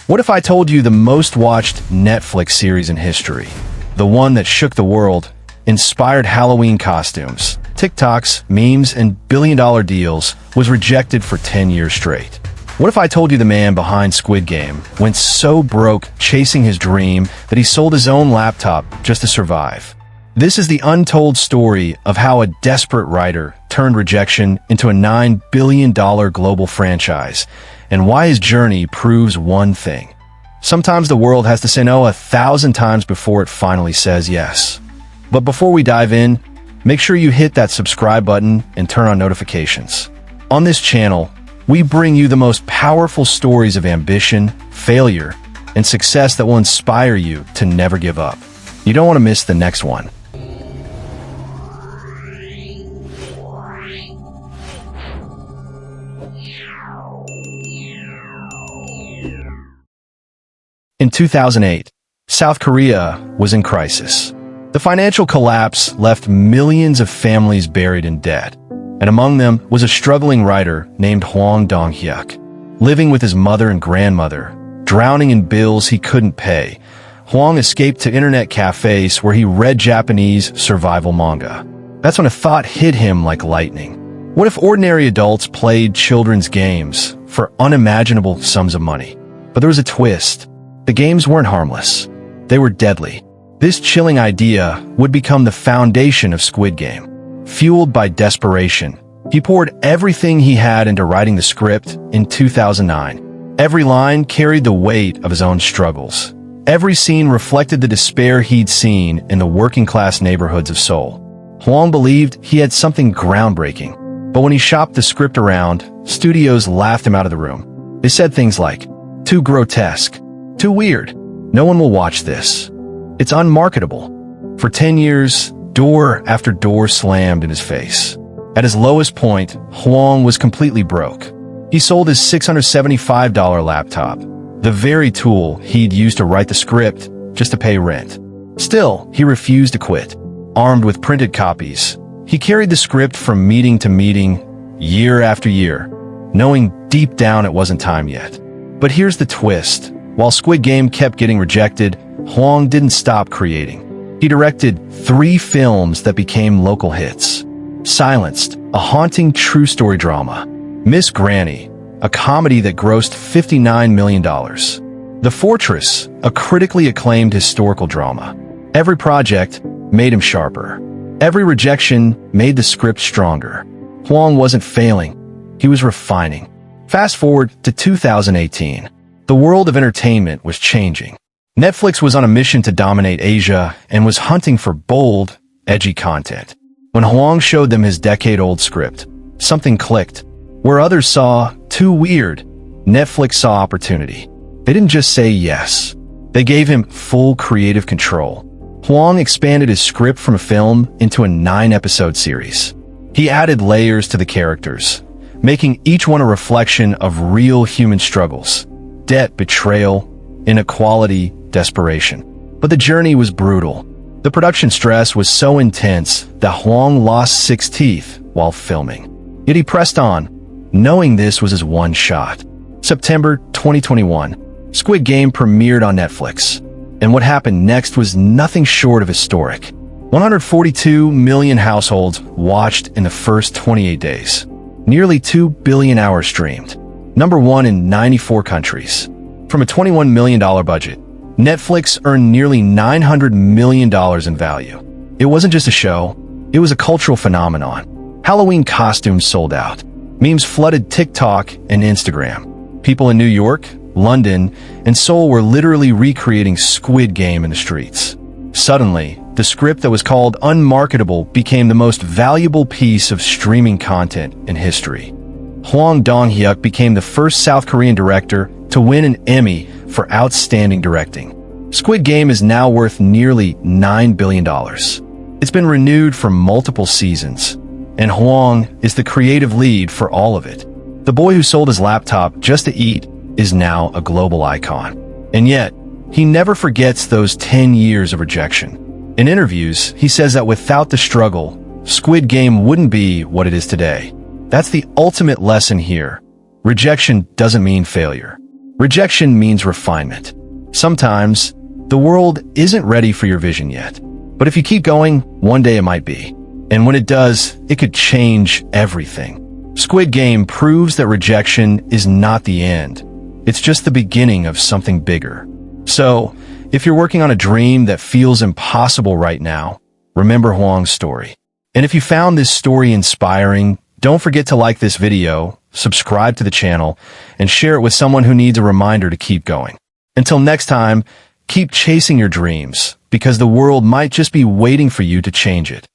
What if I told you the most watched Netflix series in history? The one that shook the world, inspired Halloween costumes, TikToks, memes, and billion-dollar deals, was rejected for 10 years straight. What if I told you the man behind Squid Game went so broke chasing his dream that he sold his own laptop just to survive? This is the untold story of how a desperate writer turned Rejection into a $9 billion global franchise, and why his journey proves one thing. Sometimes the world has to say no 1,000 times before it finally says yes. But before we dive in, make sure you hit that subscribe button and turn on notifications. On this channel, we bring you the most powerful stories of ambition, failure, and success that will inspire you to never give up. You don't want to miss the next one. In 2008, South Korea was in crisis. The financial collapse left millions of families buried in debt, and among them was a struggling writer named Hwang Dong-hyuk. Living with his mother and grandmother, drowning in bills he couldn't pay, Hwang escaped to internet cafes where he read Japanese survival manga. That's when a thought hit him like lightning. What if ordinary adults played children's games for unimaginable sums of money? But there was a twist. The games weren't harmless. They were deadly. This chilling idea would become the foundation of Squid Game. Fueled by desperation, he poured everything he had into writing the script in 2009. Every line carried the weight of his own struggles. Every scene reflected the despair he'd seen in the working-class neighborhoods of Seoul. Hwang believed he had something groundbreaking, but when he shopped the script around, studios laughed him out of the room. They said things like, "Too grotesque. Too weird. No one will watch this. It's unmarketable." For 10 years, door after door slammed in his face. At his lowest point, Hwang was completely broke. He sold his $675 laptop, the very tool he'd used to write the script, just to pay rent. Still, he refused to quit. Armed with printed copies, he carried the script from meeting to meeting, year after year, knowing deep down it wasn't time yet. But here's the twist. While Squid Game kept getting rejected, Hwang didn't stop creating. He directed 3 films that became local hits. Silenced, a haunting true story drama. Miss Granny, a comedy that grossed $59 million. The Fortress, a critically acclaimed historical drama. Every project made him sharper. Every rejection made the script stronger. Hwang wasn't failing. He was refining. Fast forward to 2018. The world of entertainment was changing. Netflix was on a mission to dominate Asia and was hunting for bold, edgy content. When Hwang showed them his decade-old script, something clicked. Where others saw too weird, Netflix saw opportunity. They didn't just say yes. They gave him full creative control. Hwang expanded his script from a film into a 9-episode series. He added layers to the characters, making each one a reflection of real human struggles. Debt, betrayal, inequality, desperation. But the journey was brutal. The production stress was so intense that Hwang lost 6 teeth while filming. Yet he pressed on, knowing this was his one shot. September 2021, Squid Game premiered on Netflix. And what happened next was nothing short of historic. 142 million households watched in the first 28 days. Nearly 2 billion hours streamed. #1 in 94 countries. From a $21 million budget, Netflix earned nearly $900 million in value. It wasn't just a show, it was a cultural phenomenon. Halloween costumes sold out. Memes flooded TikTok and Instagram. People in New York, London, and Seoul were literally recreating Squid Game in the streets. Suddenly, the script that was called unmarketable became the most valuable piece of streaming content in history. Hwang Dong-hyuk became the first South Korean director to win an Emmy for outstanding directing. Squid Game is now worth nearly $9 billion. It's been renewed for multiple seasons, and Hwang is the creative lead for all of it. The boy who sold his laptop just to eat is now a global icon. And yet, he never forgets those 10 years of rejection. In interviews, he says that without the struggle, Squid Game wouldn't be what it is today. That's the ultimate lesson here. Rejection doesn't mean failure. Rejection means refinement. Sometimes, the world isn't ready for your vision yet. But if you keep going, one day it might be. And when it does, it could change everything. Squid Game proves that rejection is not the end. It's just the beginning of something bigger. So, if you're working on a dream that feels impossible right now, remember Hwang's story. And if you found this story inspiring, don't forget to like this video, subscribe to the channel, and share it with someone who needs a reminder to keep going. Until next time, keep chasing your dreams, because the world might just be waiting for you to change it.